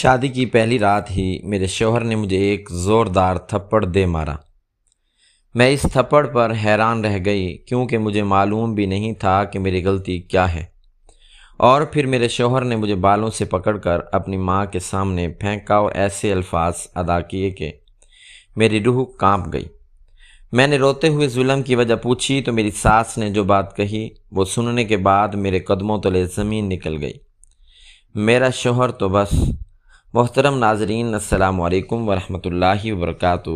شادی کی پہلی رات ہی میرے شوہر نے مجھے ایک زوردار تھپڑ دے مارا۔ میں اس تھپڑ پر حیران رہ گئی کیونکہ مجھے معلوم بھی نہیں تھا کہ میری غلطی کیا ہے۔ اور پھر میرے شوہر نے مجھے بالوں سے پکڑ کر اپنی ماں کے سامنے پھینکا اور ایسے الفاظ ادا کیے کہ میری روح کانپ گئی۔ میں نے روتے ہوئے ظلم کی وجہ پوچھی تو میری ساس نے جو بات کہی وہ سننے کے بعد میرے قدموں تلے زمین نکل گئی۔ میرا شوہر تو بس۔ محترم ناظرین، السلام علیکم ورحمۃ اللہ وبرکاتہ۔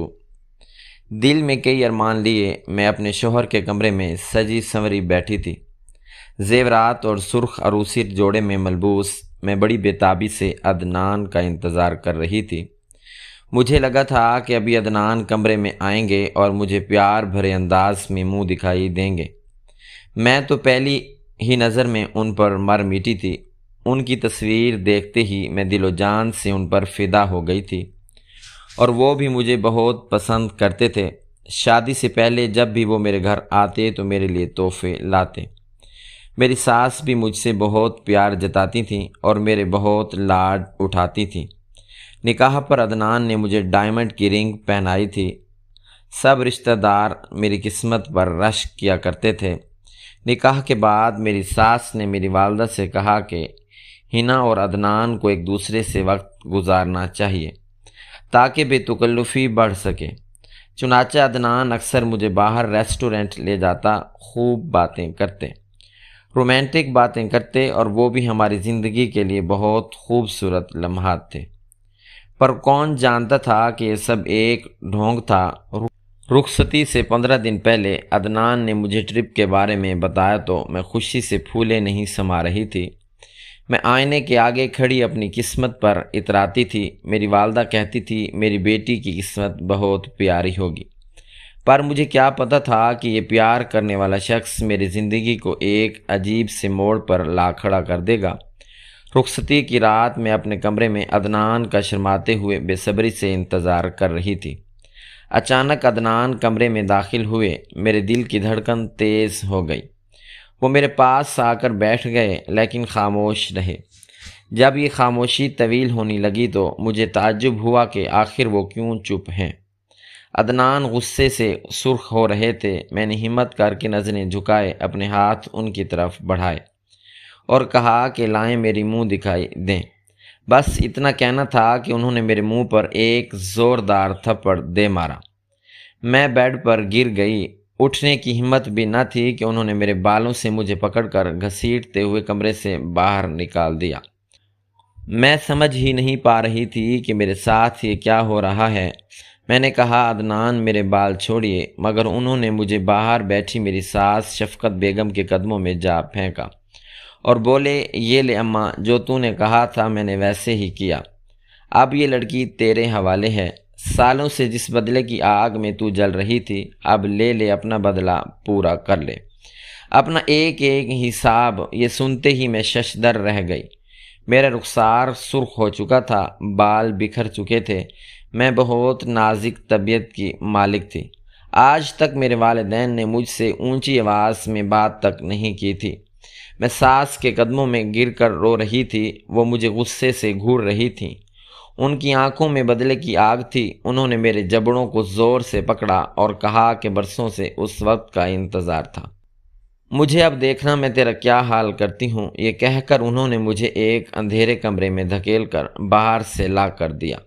دل میں کئی ارمان لیے میں اپنے شوہر کے کمرے میں سجی سنوری بیٹھی تھی۔ زیورات اور سرخ عروسی جوڑے میں ملبوس میں بڑی بےتابی سے عدنان کا انتظار کر رہی تھی۔ مجھے لگا تھا کہ ابھی عدنان کمرے میں آئیں گے اور مجھے پیار بھرے انداز میں منہ دکھائی دیں گے۔ میں تو پہلی ہی نظر میں ان پر مر میٹی تھی۔ ان کی تصویر دیکھتے ہی میں دل و جان سے ان پر فدا ہو گئی تھی اور وہ بھی مجھے بہت پسند کرتے تھے۔ شادی سے پہلے جب بھی وہ میرے گھر آتے تو میرے لیے تحفے لاتے۔ میری ساس بھی مجھ سے بہت پیار جتاتی تھیں اور میرے بہت لاڈ اٹھاتی تھیں۔ نکاح پر عدنان نے مجھے ڈائمنڈ کی رنگ پہنائی تھی۔ سب رشتہ دار میری قسمت پر رشک کیا کرتے تھے۔ نکاح کے بعد میری ساس نے میری والدہ سے کہا کہ حنا اور عدنان کو ایک دوسرے سے وقت گزارنا چاہیے تاکہ بے تکلفی بڑھ سکے۔ چنانچہ عدنان اکثر مجھے باہر ریسٹورنٹ لے جاتا، خوب باتیں کرتے، رومانٹک باتیں کرتے اور وہ بھی ہماری زندگی کے لیے بہت خوبصورت لمحات تھے۔ پر کون جانتا تھا کہ یہ سب ایک ڈھونگ تھا۔ رخصتی سے 15 دن پہلے عدنان نے مجھے ٹرپ کے بارے میں بتایا تو میں خوشی سے پھولے نہیں سما رہی تھی۔ میں آئینے کے آگے کھڑی اپنی قسمت پر اتراتی تھی۔ میری والدہ کہتی تھی میری بیٹی کی قسمت بہت پیاری ہوگی، پر مجھے کیا پتہ تھا کہ یہ پیار کرنے والا شخص میری زندگی کو ایک عجیب سے موڑ پر لا کھڑا کر دے گا۔ رخصتی کی رات میں اپنے کمرے میں عدنان کا شرماتے ہوئے بے صبری سے انتظار کر رہی تھی۔ اچانک عدنان کمرے میں داخل ہوئے۔ میرے دل کی دھڑکن تیز ہو گئی۔ وہ میرے پاس آ کر بیٹھ گئے لیکن خاموش رہے۔ جب یہ خاموشی طویل ہونے لگی تو مجھے تعجب ہوا کہ آخر وہ کیوں چپ ہیں۔ عدنان غصے سے سرخ ہو رہے تھے۔ میں نے ہمت کر کے نظریں جھکائے اپنے ہاتھ ان کی طرف بڑھائے اور کہا کہ لائیں میری منہ دکھائی دیں۔ بس اتنا کہنا تھا کہ انہوں نے میرے منہ پر ایک زوردار تھپڑ دے مارا۔ میں بیڈ پر گر گئی۔ اٹھنے کی ہمت بھی نہ تھی کہ انہوں نے میرے بالوں سے مجھے پکڑ کر گھسیٹتے ہوئے کمرے سے باہر نکال دیا۔ میں سمجھ ہی نہیں پا رہی تھی کہ میرے ساتھ یہ کیا ہو رہا ہے۔ میں نے کہا عدنان میرے بال چھوڑیے، مگر انہوں نے مجھے باہر بیٹھی میری ساس شفقت بیگم کے قدموں میں جا پھینکا اور بولے یہ لے اماں، جو تو نے کہا تھا میں نے ویسے ہی کیا۔ اب یہ لڑکی تیرے حوالے ہے۔ سالوں سے جس بدلے کی آگ میں تو جل رہی تھی، اب لے اپنا بدلہ پورا کر لے، اپنا ایک ایک حساب۔ یہ سنتے ہی میں ششدر رہ گئی۔ میرا رخسار سرخ ہو چکا تھا، بال بکھر چکے تھے۔ میں بہت نازک طبیعت کی مالک تھی۔ آج تک میرے والدین نے مجھ سے اونچی آواز میں بات تک نہیں کی تھی۔ میں ساس کے قدموں میں گر کر رو رہی تھی۔ وہ مجھے غصے سے گھور رہی تھیں۔ ان کی آنکھوں میں بدلے کی آگ تھی۔ انہوں نے میرے جبڑوں کو زور سے پکڑا اور کہا کہ برسوں سے اس وقت کا انتظار تھا۔ مجھے اب دیکھنا میں تیرا کیا حال کرتی ہوں۔ یہ کہہ کر انہوں نے مجھے ایک اندھیرے کمرے میں دھکیل کر باہر سے لا کر دیا۔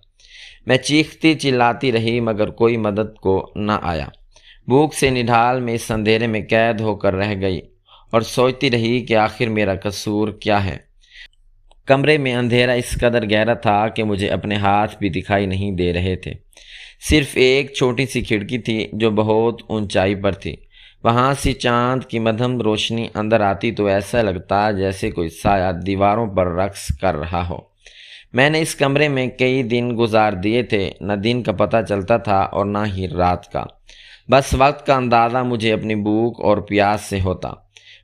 میں چیختی چلاتی رہی مگر کوئی مدد کو نہ آیا۔ بھوک سے نڈھال میں اس اندھیرے میں قید ہو کر رہ گئی اور سوچتی رہی کہ آخر میرا قصور کیا ہے۔ کمرے میں اندھیرا اس قدر گہرا تھا کہ مجھے اپنے ہاتھ بھی دکھائی نہیں دے رہے تھے۔ صرف ایک چھوٹی سی کھڑکی تھی جو بہت اونچائی پر تھی۔ وہاں سے چاند کی مدھم روشنی اندر آتی تو ایسا لگتا جیسے کوئی سایہ دیواروں پر رقص کر رہا ہو۔ میں نے اس کمرے میں کئی دن گزار دیے تھے۔ نہ دن کا پتہ چلتا تھا اور نہ ہی رات کا۔ بس وقت کا اندازہ مجھے اپنی بھوک اور پیاس سے ہوتا۔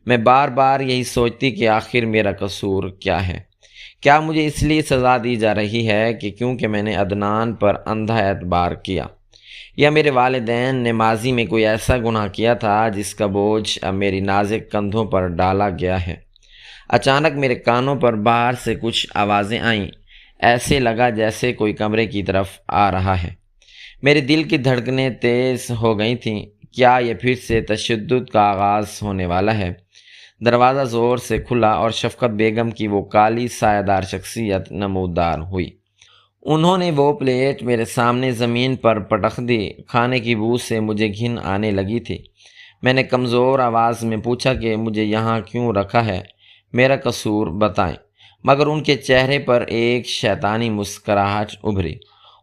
میں بار بار یہی سوچتی کہ آخر میرا قصور کیا ہے۔ کیا مجھے اس لیے سزا دی جا رہی ہے کہ کیونکہ میں نے عدنان پر اندھا اعتبار کیا، یا میرے والدین نے ماضی میں کوئی ایسا گناہ کیا تھا جس کا بوجھ اب میری نازک کندھوں پر ڈالا گیا ہے؟ اچانک میرے کانوں پر باہر سے کچھ آوازیں آئیں۔ ایسے لگا جیسے کوئی کمرے کی طرف آ رہا ہے۔ میرے دل کی دھڑکنیں تیز ہو گئی تھیں۔ کیا یہ پھر سے تشدد کا آغاز ہونے والا ہے؟ دروازہ زور سے کھلا اور شفقت بیگم کی وہ کالی سایہ دار شخصیت نمودار ہوئی۔ انہوں نے وہ پلیٹ میرے سامنے زمین پر پٹخ دی۔ کھانے کی بو سے مجھے گھن آنے لگی تھی۔ میں نے کمزور آواز میں پوچھا کہ مجھے یہاں کیوں رکھا ہے، میرا قصور بتائیں، مگر ان کے چہرے پر ایک شیطانی مسکراہٹ ابھری۔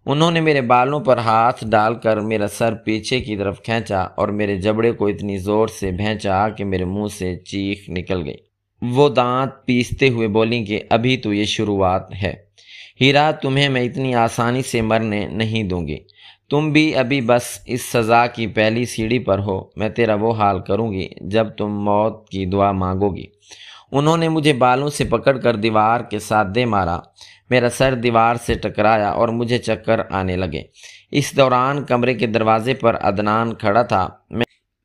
انہوں نے میرے بالوں پر ہاتھ ڈال کر میرا سر پیچھے کی طرف کھینچا اور میرے جبڑے کو اتنی زور سے بھینچا کہ میرے منہ سے چیخ نکل گئی۔ وہ دانت پیستے ہوئے بولیں کہ ابھی تو یہ شروعات ہے ہیرا، تمہیں میں اتنی آسانی سے مرنے نہیں دوں گی۔ تم بھی ابھی بس اس سزا کی پہلی سیڑھی پر ہو۔ میں تیرا وہ حال کروں گی جب تم موت کی دعا مانگو گی۔ انہوں نے مجھے بالوں سے پکڑ کر دیوار کے ساتھ دے مارا۔ میرا سر دیوار سے ٹکرایا اور مجھے چکر آنے لگے۔ اس دوران کمرے کے دروازے پر عدنان کھڑا تھا۔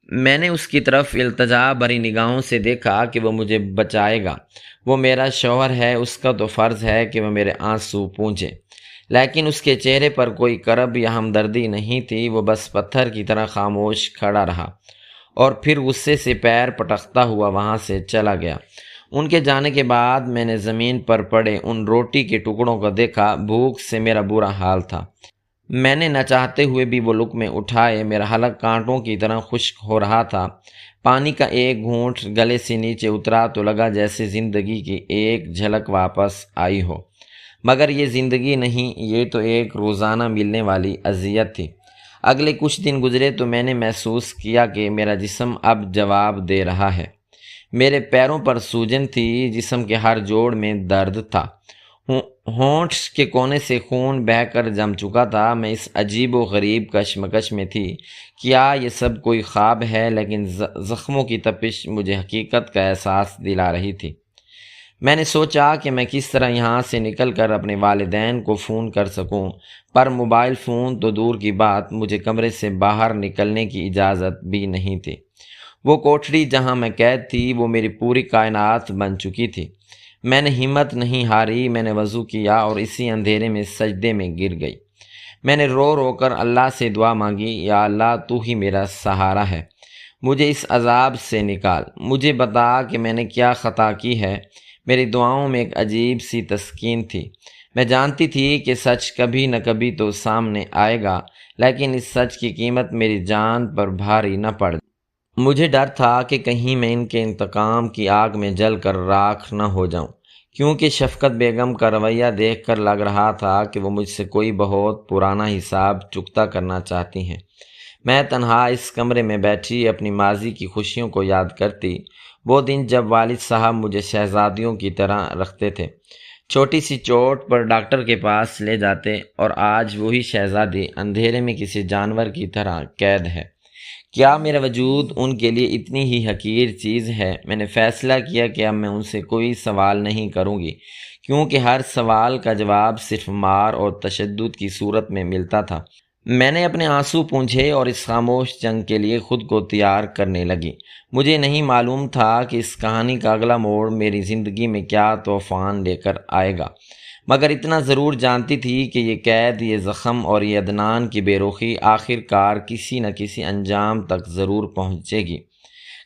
میں نے اس کی طرف التجا بھری نگاہوں سے دیکھا کہ وہ مجھے بچائے گا۔ وہ میرا شوہر ہے، اس کا تو فرض ہے کہ وہ میرے آنسو پونچھے، لیکن اس کے چہرے پر کوئی کرب یا ہمدردی نہیں تھی۔ وہ بس پتھر کی طرح خاموش کھڑا رہا اور پھر غصے سے پیر پٹکتا ہوا وہاں سے چلا گیا۔ ان کے جانے کے بعد میں نے زمین پر پڑے ان روٹی کے ٹکڑوں کو دیکھا۔ بھوک سے میرا برا حال تھا۔ میں نے نہ چاہتے ہوئے بھی وہ لقمے اٹھائے۔ میرا حلق کانٹوں کی طرح خشک ہو رہا تھا۔ پانی کا ایک گھونٹ گلے سے نیچے اترا تو لگا جیسے زندگی کی ایک جھلک واپس آئی ہو، مگر یہ زندگی نہیں، یہ تو ایک روزانہ ملنے والی اذیت تھی۔ اگلے کچھ دن گزرے تو میں نے محسوس کیا کہ میرا جسم اب جواب دے رہا ہے۔ میرے پیروں پر سوجن تھی، جسم کے ہر جوڑ میں درد تھا، ہونٹ کے کونے سے خون بہہ کر جم چکا تھا۔ میں اس عجیب و غریب کشمکش میں تھی۔ کیا یہ سب کوئی خواب ہے؟ لیکن زخموں کی تپش مجھے حقیقت کا احساس دلا رہی تھی۔ میں نے سوچا کہ میں کس طرح یہاں سے نکل کر اپنے والدین کو فون کر سکوں، پر موبائل فون تو دور کی بات، مجھے کمرے سے باہر نکلنے کی اجازت بھی نہیں تھی۔ وہ کوٹھڑی جہاں میں قید تھی وہ میری پوری کائنات بن چکی تھی۔ میں نے ہمت نہیں ہاری۔ میں نے وضو کیا اور اسی اندھیرے میں سجدے میں گر گئی۔ میں نے رو رو کر اللہ سے دعا مانگی، یا اللہ تو ہی میرا سہارا ہے، مجھے اس عذاب سے نکال، مجھے بتا کہ میں نے کیا خطا کی ہے۔ میری دعاؤں میں ایک عجیب سی تسکین تھی۔ میں جانتی تھی کہ سچ کبھی نہ کبھی تو سامنے آئے گا، لیکن اس سچ کی قیمت میری جان پر بھاری نہ پڑ۔ مجھے ڈر تھا کہ کہیں میں ان کے انتقام کی آگ میں جل کر راکھ نہ ہو جاؤں، کیونکہ شفقت بیگم کا رویہ دیکھ کر لگ رہا تھا کہ وہ مجھ سے کوئی بہت پرانا حساب چکتا کرنا چاہتی ہیں۔ میں تنہا اس کمرے میں بیٹھی اپنی ماضی کی خوشیوں کو یاد کرتی، وہ دن جب والد صاحب مجھے شہزادیوں کی طرح رکھتے تھے، چھوٹی سی چوٹ پر ڈاکٹر کے پاس لے جاتے، اور آج وہی شہزادی اندھیرے میں کسی جانور کی طرح قید ہے۔ کیا میرا وجود ان کے لیے اتنی ہی حقیر چیز ہے؟ میں نے فیصلہ کیا کہ اب میں ان سے کوئی سوال نہیں کروں گی، کیونکہ ہر سوال کا جواب صرف مار اور تشدد کی صورت میں ملتا تھا۔ میں نے اپنے آنسو پونچھے اور اس خاموش جنگ کے لیے خود کو تیار کرنے لگی۔ مجھے نہیں معلوم تھا کہ اس کہانی کا اگلا موڑ میری زندگی میں کیا طوفان لے کر آئے گا، مگر اتنا ضرور جانتی تھی کہ یہ قید، یہ زخم اور یہ عدنان کی بے رخی آخر کار کسی نہ کسی انجام تک ضرور پہنچے گی۔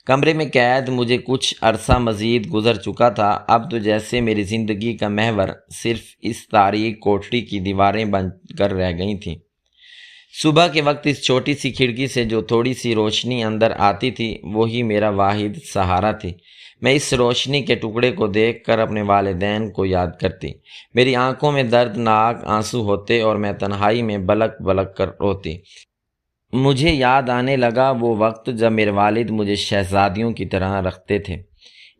کمرے میں قید مجھے کچھ عرصہ مزید گزر چکا تھا۔ اب تو جیسے میری زندگی کا محور صرف اس تاریک کوٹھڑی کی دیواریں بن کر رہ گئی تھیں۔ صبح کے وقت اس چھوٹی سی کھڑکی سے جو تھوڑی سی روشنی اندر آتی تھی وہی میرا واحد سہارا تھی۔ میں اس روشنی کے ٹکڑے کو دیکھ کر اپنے والدین کو یاد کرتی۔ میری آنکھوں میں دردناک آنسو ہوتے اور میں تنہائی میں بلک بلک کر روتی۔ مجھے یاد آنے لگا وہ وقت جب میرے والد مجھے شہزادیوں کی طرح رکھتے تھے۔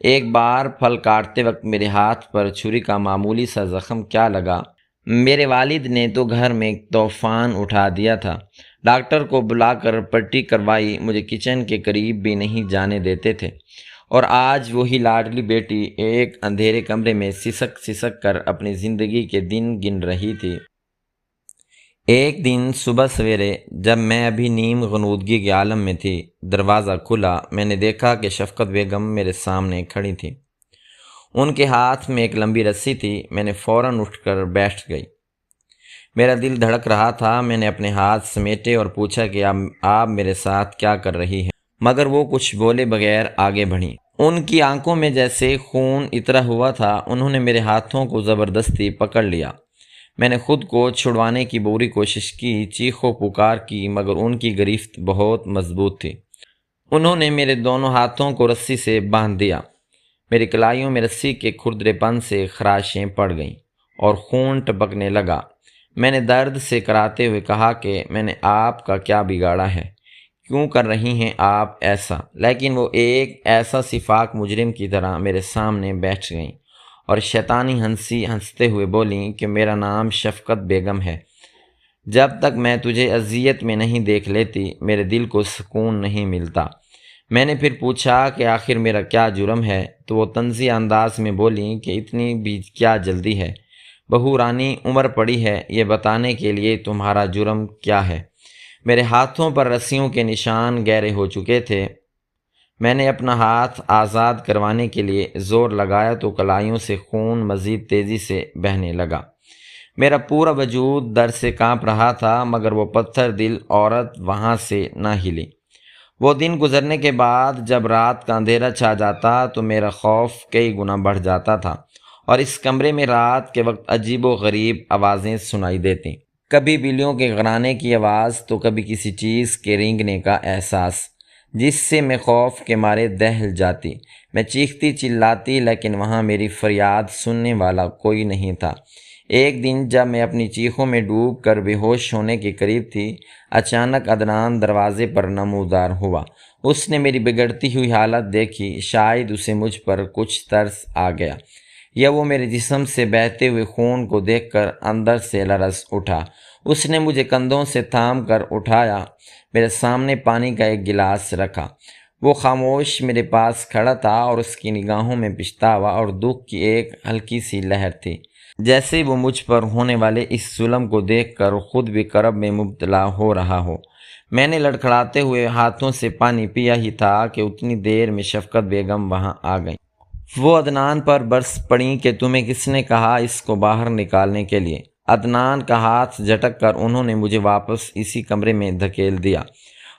ایک بار پھل کاٹتے وقت میرے ہاتھ پر چھری کا معمولی سا زخم کیا لگا، میرے والد نے تو گھر میں ایک طوفان اٹھا دیا تھا۔ ڈاکٹر کو بلا کر پٹی کروائی، مجھے کچن کے قریب بھی نہیں جانے دیتے تھے، اور آج وہی لاڈلی بیٹی ایک اندھیرے کمرے میں سسک سسک کر اپنی زندگی کے دن گن رہی تھی۔ ایک دن صبح سویرے جب میں ابھی نیم غنودگی کے عالم میں تھی، دروازہ کھلا۔ میں نے دیکھا کہ شفقت بیگم میرے سامنے کھڑی تھی۔ ان کے ہاتھ میں ایک لمبی رسی تھی۔ میں نے فوراً اٹھ کر بیٹھ گئی۔ میرا دل دھڑک رہا تھا۔ میں نے اپنے ہاتھ سمیٹے اور پوچھا کہ آپ میرے ساتھ کیا کر رہی ہیں؟ مگر وہ کچھ بولے بغیر آگے بڑھیں۔ ان کی آنکھوں میں جیسے خون اترا ہوا تھا۔ انہوں نے میرے ہاتھوں کو زبردستی پکڑ لیا۔ میں نے خود کو چھڑوانے کی بری کوشش کی، چیخ و پکار کی، مگر ان کی گرفت بہت مضبوط تھی۔ انہوں نے میرے دونوں ہاتھوں کو رسی سے باندھ دیا۔ میری کلائیوں میں رسی کے کھردرے پن سے خراشیں پڑ گئیں اور خون ٹپکنے لگا۔ میں نے درد سے کراتے ہوئے کہا کہ میں نے آپ کا کیا بگاڑا ہے؟ کیوں کر رہی ہیں آپ ایسا؟ لیکن وہ ایک ایسا شفاق مجرم کی طرح میرے سامنے بیٹھ گئیں اور شیطانی ہنسی ہنستے ہوئے بولیں کہ میرا نام شفقت بیگم ہے۔ جب تک میں تجھے اذیت میں نہیں دیکھ لیتی میرے دل کو سکون نہیں ملتا۔ میں نے پھر پوچھا کہ آخر میرا کیا جرم ہے؟ تو وہ طنزی انداز میں بولیں کہ اتنی بھی کیا جلدی ہے بہو رانی، عمر پڑی ہے، یہ بتانے کے لیے تمہارا جرم کیا ہے؟ میرے ہاتھوں پر رسیوں کے نشان گہرے ہو چکے تھے۔ میں نے اپنا ہاتھ آزاد کروانے کے لیے زور لگایا تو کلائیوں سے خون مزید تیزی سے بہنے لگا۔ میرا پورا وجود درد سے کانپ رہا تھا، مگر وہ پتھر دل عورت وہاں سے نہ ہلی۔ وہ دن گزرنے کے بعد جب رات کا اندھیرا چھا جاتا تو میرا خوف کئی گنا بڑھ جاتا تھا، اور اس کمرے میں رات کے وقت عجیب و غریب آوازیں سنائی دیتیں، کبھی بلیوں کے غرانے کی آواز تو کبھی کسی چیز کے رینگنے کا احساس، جس سے میں خوف کے مارے دہل جاتی۔ میں چیختی چلاتی، لیکن وہاں میری فریاد سننے والا کوئی نہیں تھا۔ ایک دن جب میں اپنی چیخوں میں ڈوب کر بے ہوش ہونے کے قریب تھی، اچانک عدنان دروازے پر نمودار ہوا۔ اس نے میری بگڑتی ہوئی حالت دیکھی، شاید اسے مجھ پر کچھ ترس آ گیا، یا وہ میرے جسم سے بہتے ہوئے خون کو دیکھ کر اندر سے لرز اٹھا۔ اس نے مجھے کندھوں سے تھام کر اٹھایا، میرے سامنے پانی کا ایک گلاس رکھا۔ وہ خاموش میرے پاس کھڑا تھا اور اس کی نگاہوں میں پچھتاوا اور دکھ کی ایک ہلکی سی لہر تھی، جیسے وہ مجھ پر ہونے والے اس ظلم کو دیکھ کر خود بھی کرب میں مبتلا ہو رہا ہو۔ میں نے لڑکھڑاتے ہوئے ہاتھوں سے پانی پیا ہی تھا کہ اتنی دیر میں شفقت بیگم وہاں آ گئیں۔ وہ عدنان پر برس پڑیں کہ تمہیں کس نے کہا اس کو باہر نکالنے کے لیے؟ عدنان کا ہاتھ جھٹک کر انہوں نے مجھے واپس اسی کمرے میں دھکیل دیا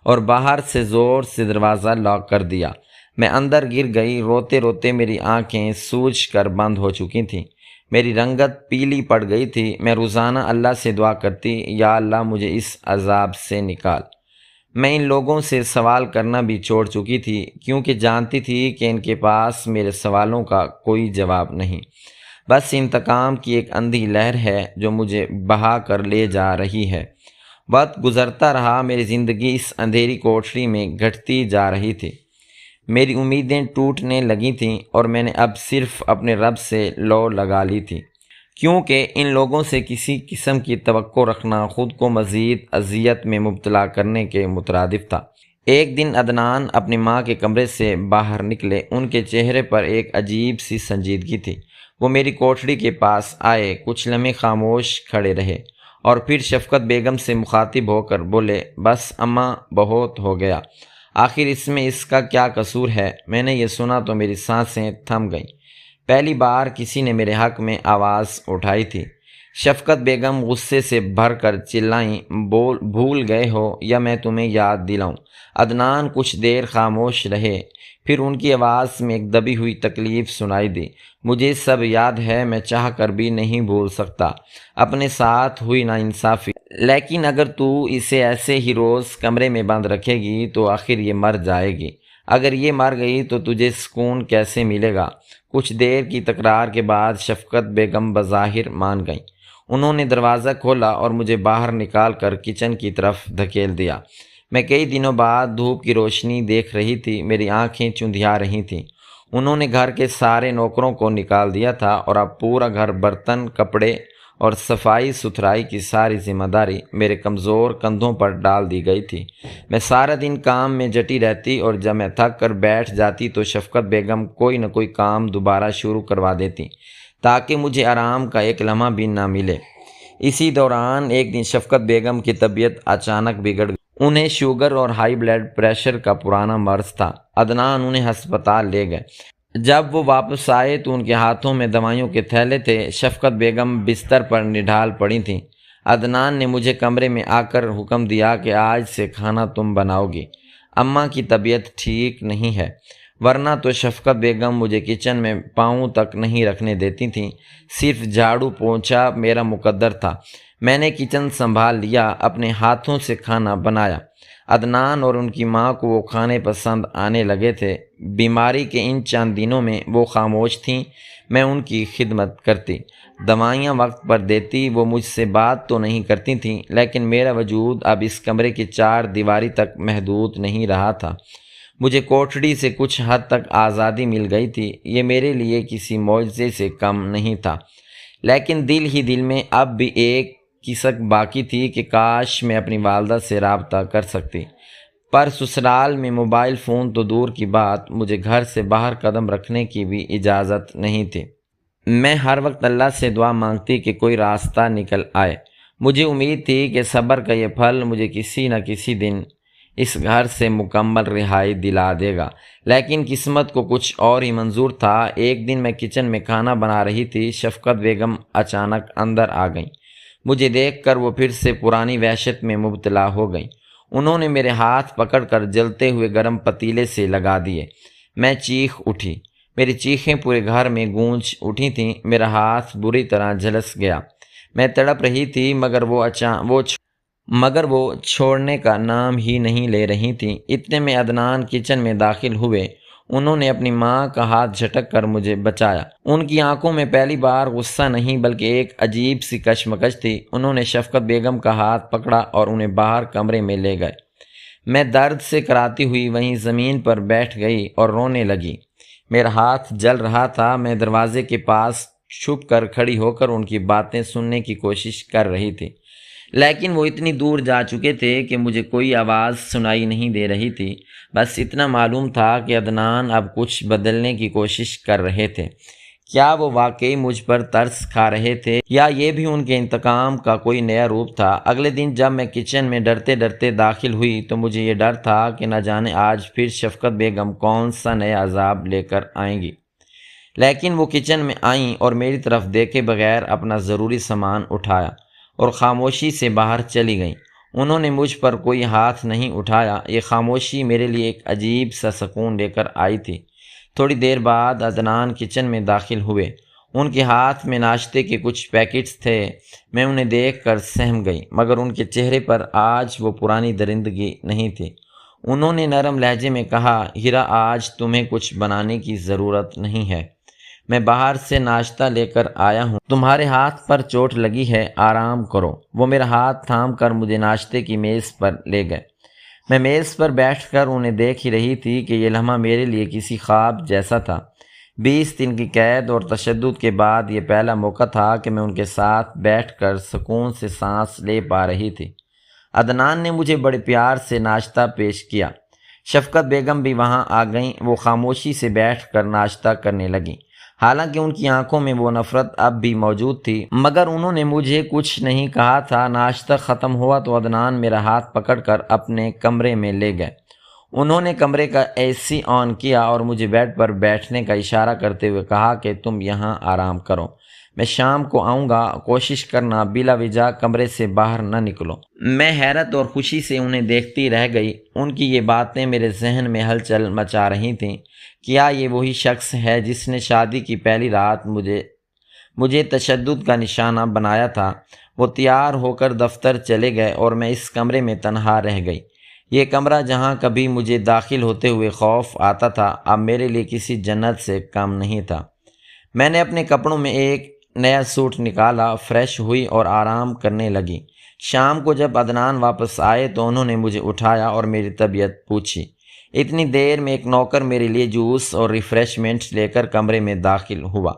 اور باہر سے زور سے دروازہ لاک کر دیا۔ میں اندر گر گئی۔ روتے روتے میری آنکھیں سوج کر بند ہو چکی تھیں، میری رنگت پیلی پڑ گئی تھی۔ میں روزانہ اللہ سے دعا کرتی، یا اللہ مجھے اس عذاب سے نکال۔ میں ان لوگوں سے سوال کرنا بھی چھوڑ چکی تھی، کیونکہ جانتی تھی کہ ان کے پاس میرے سوالوں کا کوئی جواب نہیں۔ بس انتقام کی ایک اندھی لہر ہے جو مجھے بہا کر لے جا رہی ہے۔ وقت گزرتا رہا، میری زندگی اس اندھیری کوٹری میں گھٹتی جا رہی تھی۔ میری امیدیں ٹوٹنے لگی تھیں اور میں نے اب صرف اپنے رب سے لو لگا لی تھی، کیونکہ ان لوگوں سے کسی قسم کی توقع رکھنا خود کو مزید اذیت میں مبتلا کرنے کے مترادف تھا۔ ایک دن عدنان اپنی ماں کے کمرے سے باہر نکلے۔ ان کے چہرے پر ایک عجیب سی سنجیدگی تھی۔ وہ میری کوٹھری کے پاس آئے، کچھ لمحے خاموش کھڑے رہے اور پھر شفقت بیگم سے مخاطب ہو کر بولے، بس اماں، بہت ہو گیا، آخر اس میں اس کا کیا قصور ہے؟ میں نے یہ سنا تو میری سانسیں تھم گئیں۔ پہلی بار کسی نے میرے حق میں آواز اٹھائی تھی۔ شفقت بیگم غصے سے بھر کر چلائیں، بھول گئے ہو یا میں تمہیں یاد دلاؤں؟ عدنان کچھ دیر خاموش رہے، پھر ان کی آواز میں ایک دبی ہوئی تکلیف سنائی دی، مجھے سب یاد ہے، میں چاہ کر بھی نہیں بھول سکتا اپنے ساتھ ہوئی ناانصافی، لیکن اگر تو اسے ایسے ہی روز کمرے میں بند رکھے گی تو آخر یہ مر جائے گی۔ اگر یہ مر گئی تو تجھے سکون کیسے ملے گا؟ کچھ دیر کی تکرار کے بعد شفقت بیگم بظاہر مان گئیں۔ انہوں نے دروازہ کھولا اور مجھے باہر نکال کر کچن کی طرف دھکیل دیا۔ میں کئی دنوں بعد دھوپ کی روشنی دیکھ رہی تھی، میری آنکھیں چندھیا رہی تھیں۔ انہوں نے گھر کے سارے نوکروں کو نکال دیا تھا اور اب پورا گھر، برتن، کپڑے اور صفائی ستھرائی کی ساری ذمہ داری میرے کمزور کندھوں پر ڈال دی گئی تھی۔ میں سارا دن کام میں جٹی رہتی اور جب میں تھک کر بیٹھ جاتی تو شفقت بیگم کوئی نہ کوئی کام دوبارہ شروع کروا دیتی تاکہ مجھے آرام کا ایک لمحہ بھی نہ ملے۔ اسی دوران ایک دن شفقت بیگم کی طبیعت اچانک بگڑ گئی۔ انہیں شوگر اور ہائی بلڈ پریشر کا پرانا مرض تھا۔ عدنان انہیں ہسپتال لے گئے۔ جب وہ واپس آئے تو ان کے ہاتھوں میں دوائیوں کے تھیلے تھے۔ شفقت بیگم بستر پر نڈھال پڑی تھیں۔ عدنان نے مجھے کمرے میں آ کر حکم دیا کہ آج سے کھانا تم بناؤ گی، اماں کی طبیعت ٹھیک نہیں ہے۔ ورنہ تو شفقت بیگم مجھے کچن میں پاؤں تک نہیں رکھنے دیتی تھیں، صرف جھاڑو پونچھا میرا مقدر تھا۔ میں نے کچن سنبھال لیا، اپنے ہاتھوں سے کھانا بنایا۔ عدنان اور ان کی ماں کو وہ کھانے پسند آنے لگے تھے۔ بیماری کے ان چند دنوں میں وہ خاموش تھیں، میں ان کی خدمت کرتی، دوائیاں وقت پر دیتی۔ وہ مجھ سے بات تو نہیں کرتی تھیں، لیکن میرا وجود اب اس کمرے کی چار دیواری تک محدود نہیں رہا تھا۔ مجھے کوٹھڑی سے کچھ حد تک آزادی مل گئی تھی۔ یہ میرے لیے کسی معجزے سے کم نہیں تھا، لیکن دل ہی دل میں اب بھی ایک کسک باقی تھی کہ کاش میں اپنی والدہ سے رابطہ کر سکتی۔ پر سسرال میں موبائل فون تو دور کی بات، مجھے گھر سے باہر قدم رکھنے کی بھی اجازت نہیں تھی۔ میں ہر وقت اللہ سے دعا مانگتی کہ کوئی راستہ نکل آئے۔ مجھے امید تھی کہ صبر کا یہ پھل مجھے کسی نہ کسی دن اس گھر سے مکمل رہائی دلا دے گا، لیکن قسمت کو کچھ اور ہی منظور تھا۔ ایک دن میں کچن میں کھانا بنا رہی تھی، شفقت بیگم اچانک اندر آ گئیں۔ مجھے دیکھ کر وہ پھر سے پرانی وحشت میں مبتلا ہو گئیں۔ انہوں نے میرے ہاتھ پکڑ کر جلتے ہوئے گرم پتیلے سے لگا دیے۔ میں چیخ اٹھی، میری چیخیں پورے گھر میں گونج اٹھی تھیں۔ میرا ہاتھ بری طرح جھلس گیا۔ میں تڑپ رہی تھی مگر وہ چھوڑنے کا نام ہی نہیں لے رہی تھیں۔ اتنے میں عدنان کچن میں داخل ہوئے۔ انہوں نے اپنی ماں کا ہاتھ جھٹک کر مجھے بچایا۔ ان کی آنکھوں میں پہلی بار غصہ نہیں بلکہ ایک عجیب سی کشمکش تھی۔ انہوں نے شفقت بیگم کا ہاتھ پکڑا اور انہیں باہر کمرے میں لے گئے۔ میں درد سے کراتی ہوئی وہیں زمین پر بیٹھ گئی اور رونے لگی۔ میرا ہاتھ جل رہا تھا۔ میں دروازے کے پاس چھپ کر کھڑی ہو کر ان کی باتیں سننے کی کوشش کر رہی تھی، لیکن وہ اتنی دور جا چکے تھے کہ مجھے کوئی آواز سنائی نہیں دے رہی تھی۔ بس اتنا معلوم تھا کہ عدنان اب کچھ بدلنے کی کوشش کر رہے تھے۔ کیا وہ واقعی مجھ پر ترس کھا رہے تھے یا یہ بھی ان کے انتقام کا کوئی نیا روپ تھا؟ اگلے دن جب میں کچن میں ڈرتے ڈرتے داخل ہوئی تو مجھے یہ ڈر تھا کہ نہ جانے آج پھر شفقت بیگم کون سا نیا عذاب لے کر آئیں گی۔ لیکن وہ کچن میں آئیں اور میری طرف دیکھے بغیر اپنا ضروری سامان اٹھایا اور خاموشی سے باہر چلی گئیں۔ انہوں نے مجھ پر کوئی ہاتھ نہیں اٹھایا۔ یہ خاموشی میرے لیے ایک عجیب سا سکون لے کر آئی تھی۔ تھوڑی دیر بعد عدنان کچن میں داخل ہوئے۔ ان کے ہاتھ میں ناشتے کے کچھ پیکٹس تھے۔ میں انہیں دیکھ کر سہم گئی، مگر ان کے چہرے پر آج وہ پرانی درندگی نہیں تھی۔ انہوں نے نرم لہجے میں کہا، ہیرا آج تمہیں کچھ بنانے کی ضرورت نہیں ہے، میں باہر سے ناشتہ لے کر آیا ہوں۔ تمہارے ہاتھ پر چوٹ لگی ہے، آرام کرو۔ وہ میرا ہاتھ تھام کر مجھے ناشتے کی میز پر لے گئے۔ میں میز پر بیٹھ کر انہیں دیکھ ہی رہی تھی کہ یہ لمحہ میرے لیے کسی خواب جیسا تھا۔ 20 دن کی قید اور تشدد کے بعد یہ پہلا موقع تھا کہ میں ان کے ساتھ بیٹھ کر سکون سے سانس لے پا رہی تھی۔ عدنان نے مجھے بڑے پیار سے ناشتہ پیش کیا۔ شفقت بیگم بھی وہاں آ گئیں۔ وہ خاموشی سے بیٹھ کر ناشتہ کرنے لگیں۔ حالانکہ ان کی آنکھوں میں وہ نفرت اب بھی موجود تھی، مگر انہوں نے مجھے کچھ نہیں کہا تھا۔ ناشتہ ختم ہوا تو عدنان میرا ہاتھ پکڑ کر اپنے کمرے میں لے گئے۔ انہوں نے کمرے کا AC آن کیا اور مجھے بیڈ پر بیٹھنے کا اشارہ کرتے ہوئے کہا کہ تم یہاں آرام کرو، میں شام کو آؤں گا، کوشش کرنا بلا وجہ کمرے سے باہر نہ نکلو۔ میں حیرت اور خوشی سے انہیں دیکھتی رہ گئی۔ ان کی یہ باتیں میرے ذہن میں ہلچل مچا رہی تھیں۔ کیا یہ وہی شخص ہے جس نے شادی کی پہلی رات مجھے تشدد کا نشانہ بنایا تھا؟ وہ تیار ہو کر دفتر چلے گئے اور میں اس کمرے میں تنہا رہ گئی۔ یہ کمرہ جہاں کبھی مجھے داخل ہوتے ہوئے خوف آتا تھا، اب میرے لیے کسی جنت سے کم نہیں تھا۔ میں نے اپنے کپڑوں میں ایک نیا سوٹ نکالا، فریش ہوئی اور آرام کرنے لگی۔ شام کو جب عدنان واپس آئے تو انہوں نے مجھے اٹھایا اور میری طبیعت پوچھی۔ اتنی دیر میں ایک نوکر میرے لیے جوس اور ریفریشمنٹ لے کر کمرے میں داخل ہوا۔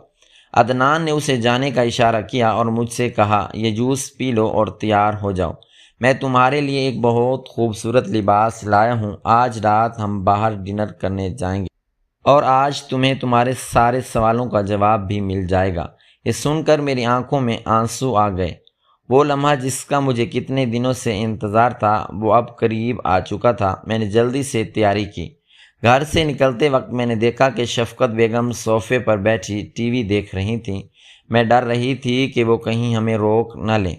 عدنان نے اسے جانے کا اشارہ کیا اور مجھ سے کہا، یہ جوس پی لو اور تیار ہو جاؤ، میں تمہارے لیے ایک بہت خوبصورت لباس لایا ہوں۔ آج رات ہم باہر ڈنر کرنے جائیں گے اور آج تمہیں تمہارے سارے سوالوں کا جواب بھی مل جائے گا۔ یہ سن کر میری آنکھوں میں آنسو آ گئے۔ وہ لمحہ جس کا مجھے کتنے دنوں سے انتظار تھا وہ اب قریب آ چکا تھا۔ میں نے جلدی سے تیاری کی، گھر سے نکلتے وقت میں نے دیکھا کہ شفقت بیگم صوفے پر بیٹھی ٹی وی دیکھ رہی تھیں۔ میں ڈر رہی تھی کہ وہ کہیں ہمیں روک نہ لیں،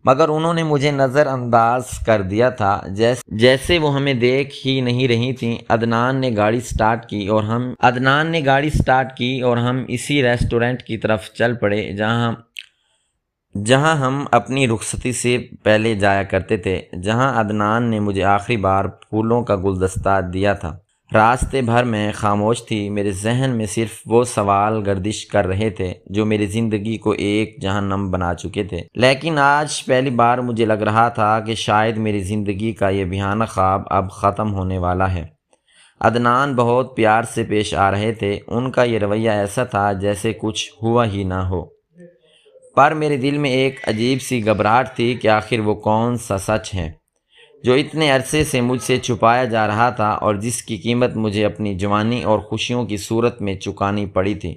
مگر انہوں نے مجھے نظر انداز کر دیا تھا، جیسے وہ ہمیں دیکھ ہی نہیں رہی تھیں۔ عدنان نے گاڑی سٹارٹ کی اور ہم اسی ریسٹورنٹ کی طرف چل پڑے جہاں ہم اپنی رخصتی سے پہلے جایا کرتے تھے، جہاں عدنان نے مجھے آخری بار پھولوں کا گلدستہ دیا تھا۔ راستے بھر میں خاموش تھی، میرے ذہن میں صرف وہ سوال گردش کر رہے تھے جو میری زندگی کو ایک جہنم بنا چکے تھے۔ لیکن آج پہلی بار مجھے لگ رہا تھا کہ شاید میری زندگی کا یہ بھیانک خواب اب ختم ہونے والا ہے۔ عدنان بہت پیار سے پیش آ رہے تھے، ان کا یہ رویہ ایسا تھا جیسے کچھ ہوا ہی نہ ہو، پر میرے دل میں ایک عجیب سی گھبراہٹ تھی کہ آخر وہ کون سا سچ ہے جو اتنے عرصے سے مجھ سے چھپایا جا رہا تھا اور جس کی قیمت مجھے اپنی جوانی اور خوشیوں کی صورت میں چکانی پڑی تھی۔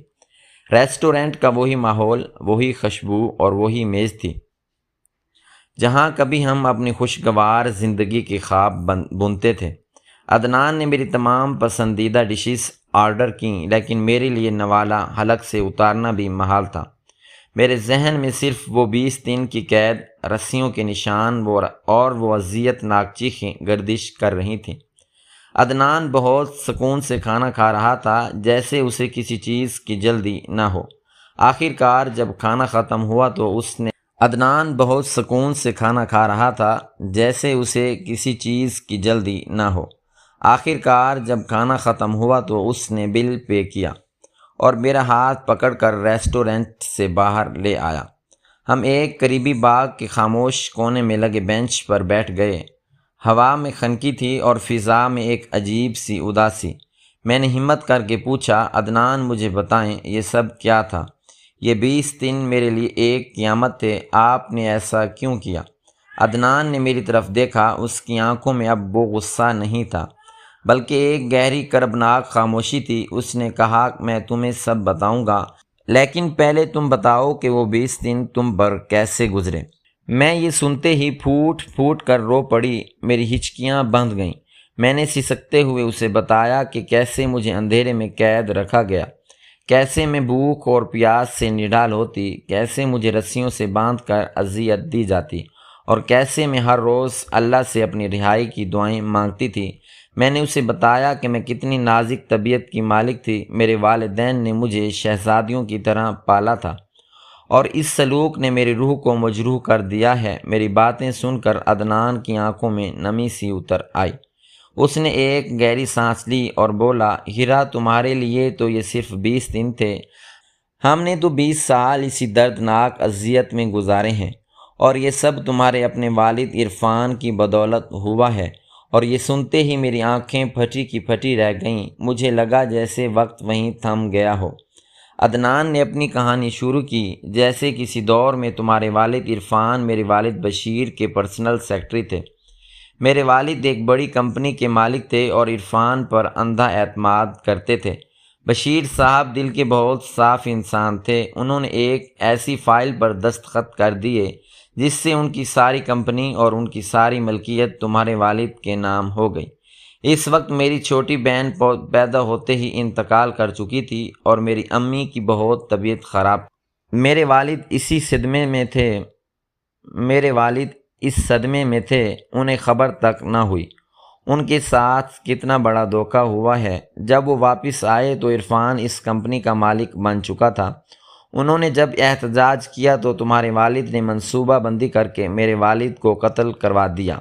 ریسٹورنٹ کا وہی ماحول، وہی خوشبو اور وہی میز تھی جہاں کبھی ہم اپنی خوشگوار زندگی کے خواب بنتے تھے۔ عدنان نے میری تمام پسندیدہ ڈشز آرڈر کیں، لیکن میرے لیے نوالا حلق سے اتارنا بھی محال تھا۔ میرے ذہن میں صرف وہ 20 دن کی قید، رسیوں کے نشان اور وہ اذیت ناک چیخیں گردش کر رہی تھیں۔ عدنان بہت سکون سے کھانا کھا رہا تھا، جیسے اسے کسی چیز کی جلدی نہ ہو۔ آخر کار جب کھانا ختم ہوا تو اس نے بل پے کیا اور میرا ہاتھ پکڑ کر ریسٹورنٹ سے باہر لے آیا۔ ہم ایک قریبی باغ کے خاموش کونے میں لگے بینچ پر بیٹھ گئے۔ ہوا میں خنکی تھی اور فضا میں ایک عجیب سی اداسی۔ میں نے ہمت کر کے پوچھا، عدنان مجھے بتائیں یہ سب کیا تھا؟ یہ 20 دن میرے لیے ایک قیامت تھے، آپ نے ایسا کیوں کیا؟ عدنان نے میری طرف دیکھا، اس کی آنکھوں میں اب وہ غصہ نہیں تھا بلکہ ایک گہری کربناک خاموشی تھی۔ اس نے کہا، میں تمہیں سب بتاؤں گا، لیکن پہلے تم بتاؤ کہ وہ 20 دن تم پر کیسے گزرے۔ میں یہ سنتے ہی پھوٹ پھوٹ کر رو پڑی، میری ہچکیاں بندھ گئیں۔ میں نے سسکتے ہوئے اسے بتایا کہ کیسے مجھے اندھیرے میں قید رکھا گیا، کیسے میں بھوک اور پیاس سے نڈال ہوتی، کیسے مجھے رسیوں سے باندھ کر اذیت دی جاتی اور کیسے میں ہر روز اللہ سے اپنی رہائی کی دعائیں مانگتی تھی۔ میں نے اسے بتایا کہ میں کتنی نازک طبیعت کی مالک تھی، میرے والدین نے مجھے شہزادیوں کی طرح پالا تھا اور اس سلوک نے میری روح کو مجروح کر دیا ہے۔ میری باتیں سن کر عدنان کی آنکھوں میں نمی سی اتر آئی۔ اس نے ایک گہری سانس لی اور بولا، ہیرا تمہارے لیے تو یہ صرف 20 دن تھے، ہم نے تو 20 سال اسی دردناک اذیت میں گزارے ہیں، اور یہ سب تمہارے اپنے والد عرفان کی بدولت ہوا ہے۔ اور یہ سنتے ہی میری آنکھیں پھٹی کی پھٹی رہ گئیں، مجھے لگا جیسے وقت وہیں تھم گیا ہو۔ عدنان نے اپنی کہانی شروع کی، جیسے کسی دور میں تمہارے والد عرفان میرے والد بشیر کے پرسنل سیکرٹری تھے۔ میرے والد ایک بڑی کمپنی کے مالک تھے اور عرفان پر اندھا اعتماد کرتے تھے۔ بشیر صاحب دل کے بہت صاف انسان تھے، انہوں نے ایک ایسی فائل پر دستخط کر دیے جس سے ان کی ساری کمپنی اور ان کی ساری ملکیت تمہارے والد کے نام ہو گئی۔ اس وقت میری چھوٹی بہن پیدا ہوتے ہی انتقال کر چکی تھی اور میری امی کی بہت طبیعت خراب۔ میرے والد اس صدمے میں تھے، انہیں خبر تک نہ ہوئی۔ ان کے ساتھ کتنا بڑا دھوکہ ہوا ہے۔ جب وہ واپس آئے تو عرفان اس کمپنی کا مالک بن چکا تھا۔ انہوں نے جب احتجاج کیا تو تمہارے والد نے منصوبہ بندی کر کے میرے والد کو قتل کروا دیا۔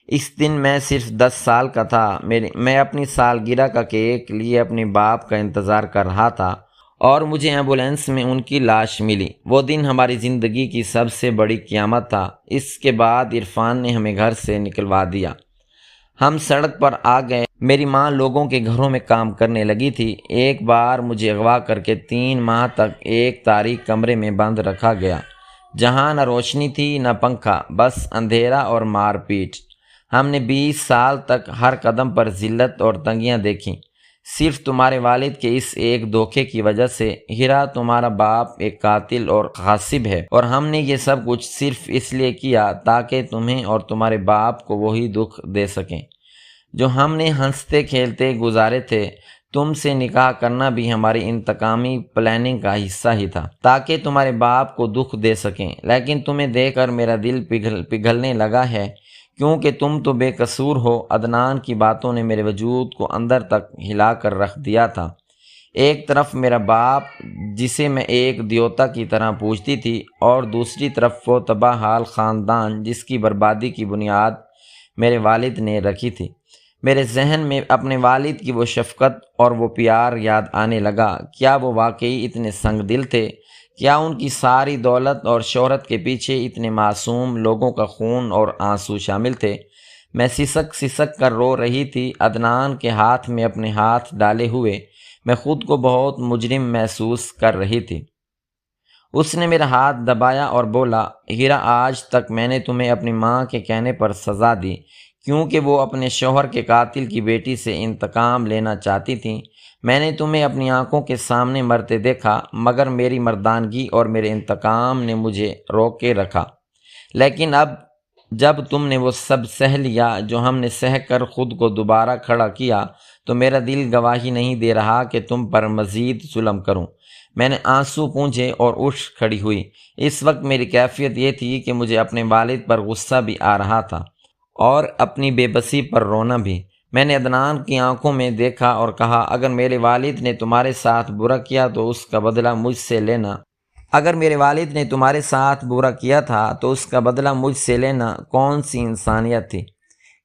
اس دن میں صرف 10 سال کا تھا۔ میں اپنی سالگرہ کا کیک لیے اپنے باپ کا انتظار کر رہا تھا اور مجھے ایمبولینس میں ان کی لاش ملی۔ وہ دن ہماری زندگی کی سب سے بڑی قیامت تھا۔ اس کے بعد عرفان نے ہمیں گھر سے نکلوا دیا، ہم سڑک پر آ گئے۔ میری ماں لوگوں کے گھروں میں کام کرنے لگی تھی۔ ایک بار مجھے اغوا کر کے 3 ماہ تک ایک تاریک کمرے میں بند رکھا گیا، جہاں نہ روشنی تھی نہ پنکھا، بس اندھیرا اور مار پیٹ۔ ہم نے 20 سال تک ہر قدم پر ذلت اور تنگیاں دیکھیں، صرف تمہارے والد کے اس ایک دھوکے کی وجہ سے۔ ہیرا تمہارا باپ ایک قاتل اور غاصب ہے، اور ہم نے یہ سب کچھ صرف اس لیے کیا تاکہ تمہیں اور تمہارے باپ کو وہی دکھ دے سکیں جو ہم نے ہنستے کھیلتے گزارے تھے، تم سے نکاح کرنا بھی ہماری انتقامی پلاننگ کا حصہ ہی تھا تاکہ تمہارے باپ کو دکھ دے سکیں، لیکن تمہیں دیکھ کر میرا دل پگھلنے لگا ہے کیونکہ تم تو بے قصور ہو۔ عدنان کی باتوں نے میرے وجود کو اندر تک ہلا کر رکھ دیا تھا۔ ایک طرف میرا باپ جسے میں ایک دیوتا کی طرح پوجتی تھی، اور دوسری طرف وہ تباہ حال خاندان جس کی بربادی کی بنیاد میرے والد نے رکھی تھی۔ میرے ذہن میں اپنے والد کی وہ شفقت اور وہ پیار یاد آنے لگا۔ کیا وہ واقعی اتنے سنگ دل تھے؟ کیا ان کی ساری دولت اور شہرت کے پیچھے اتنے معصوم لوگوں کا خون اور آنسو شامل تھے؟ میں سسک سسک کر رو رہی تھی، عدنان کے ہاتھ میں اپنے ہاتھ ڈالے ہوئے میں خود کو بہت مجرم محسوس کر رہی تھی۔ اس نے میرا ہاتھ دبایا اور بولا، ہیرا، آج تک میں نے تمہیں اپنی ماں کے کہنے پر سزا دی کیونکہ وہ اپنے شوہر کے قاتل کی بیٹی سے انتقام لینا چاہتی تھیں۔ میں نے تمہیں اپنی آنکھوں کے سامنے مرتے دیکھا، مگر میری مردانگی اور میرے انتقام نے مجھے روکے رکھا۔ لیکن اب جب تم نے وہ سب سہ لیا جو ہم نے سہ کر خود کو دوبارہ کھڑا کیا، تو میرا دل گواہی نہیں دے رہا کہ تم پر مزید ظلم کروں۔ میں نے آنسو پونجھے اور اٹھ کھڑی ہوئی۔ اس وقت میری کیفیت یہ تھی کہ مجھے اپنے والد پر غصہ بھی آ رہا تھا اور اپنی بے بسی پر رونا بھی۔ میں نے عدنان کی آنکھوں میں دیکھا اور کہا، اگر میرے والد نے تمہارے ساتھ برا کیا تو اس کا بدلہ مجھ سے لینا۔ اگر میرے والد نے تمہارے ساتھ برا کیا تھا تو اس کا بدلہ مجھ سے لینا کون سی انسانیت تھی؟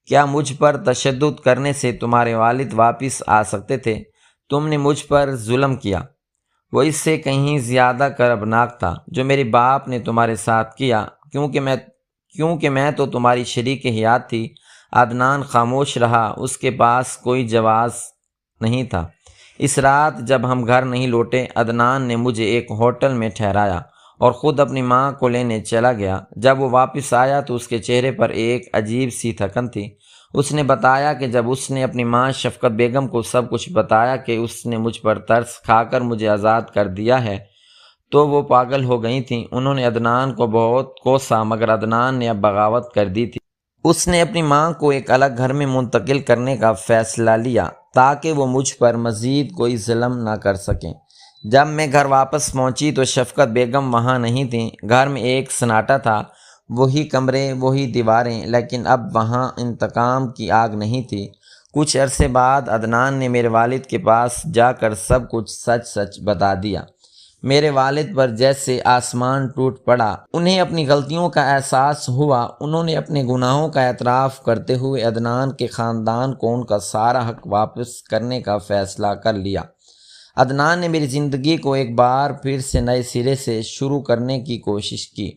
کیا مجھ پر تشدد کرنے سے تمہارے والد واپس آ سکتے تھے؟ تم نے مجھ پر ظلم کیا، وہ اس سے کہیں زیادہ کربناک تھا جو میرے باپ نے تمہارے ساتھ کیا، کیونکہ میں تو تمہاری شریک حیات تھی۔ عدنان خاموش رہا، اس کے پاس کوئی جواز نہیں تھا۔ اس رات جب ہم گھر نہیں لوٹے، عدنان نے مجھے ایک ہوٹل میں ٹھہرایا اور خود اپنی ماں کو لینے چلا گیا۔ جب وہ واپس آیا تو اس کے چہرے پر ایک عجیب سی تھکن تھی۔ اس نے بتایا کہ جب اس نے اپنی ماں شفقت بیگم کو سب کچھ بتایا کہ اس نے مجھ پر ترس کھا کر مجھے آزاد کر دیا ہے تو وہ پاگل ہو گئی تھیں۔ انہوں نے عدنان کو بہت کوسا، مگر عدنان نے اب بغاوت کر دی تھی۔ اس نے اپنی ماں کو ایک الگ گھر میں منتقل کرنے کا فیصلہ لیا تاکہ وہ مجھ پر مزید کوئی ظلم نہ کر سکیں۔ جب میں گھر واپس پہنچی تو شفقت بیگم وہاں نہیں تھیں۔ گھر میں ایک سناٹا تھا، وہی کمرے، وہی دیواریں، لیکن اب وہاں انتقام کی آگ نہیں تھی۔ کچھ عرصے بعد عدنان نے میرے والد کے پاس جا کر سب کچھ سچ سچ بتا دیا۔ میرے والد پر جیسے آسمان ٹوٹ پڑا۔ انہیں اپنی غلطیوں کا احساس ہوا۔ انہوں نے اپنے گناہوں کا اعتراف کرتے ہوئے عدنان کے خاندان کو ان کا سارا حق واپس کرنے کا فیصلہ کر لیا۔ عدنان نے میری زندگی کو ایک بار پھر سے نئے سرے سے شروع کرنے کی کوشش کی۔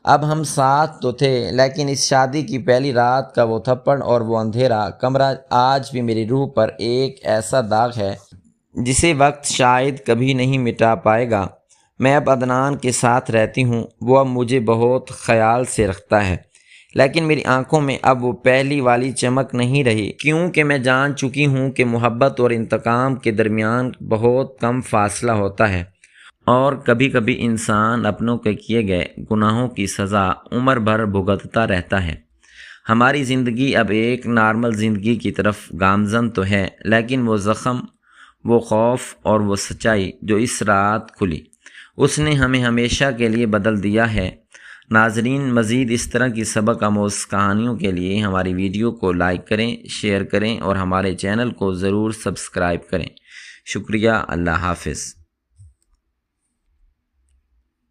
اب ہم ساتھ تو تھے، لیکن اس شادی کی پہلی رات کا وہ تھپڑ اور وہ اندھیرا کمرہ آج بھی میری روح پر ایک ایسا داغ ہے جسے وقت شاید کبھی نہیں مٹا پائے گا۔ میں اب عدنان کے ساتھ رہتی ہوں، وہ اب مجھے بہت خیال سے رکھتا ہے، لیکن میری آنکھوں میں اب وہ پہلی والی چمک نہیں رہی، کیونکہ میں جان چکی ہوں کہ محبت اور انتقام کے درمیان بہت کم فاصلہ ہوتا ہے، اور کبھی کبھی انسان اپنوں کے کیے گئے گناہوں کی سزا عمر بھر بھگتتا رہتا ہے۔ ہماری زندگی اب ایک نارمل زندگی کی طرف گامزن تو ہے، لیکن وہ زخم، وہ خوف اور وہ سچائی جو اس رات کھلی، اس نے ہمیں ہمیشہ کے لیے بدل دیا ہے۔ ناظرین، مزید اس طرح کی سبق آموز کہانیوں کے لیے ہماری ویڈیو کو لائک کریں، شیئر کریں اور ہمارے چینل کو ضرور سبسکرائب کریں۔ شکریہ۔ اللہ حافظ۔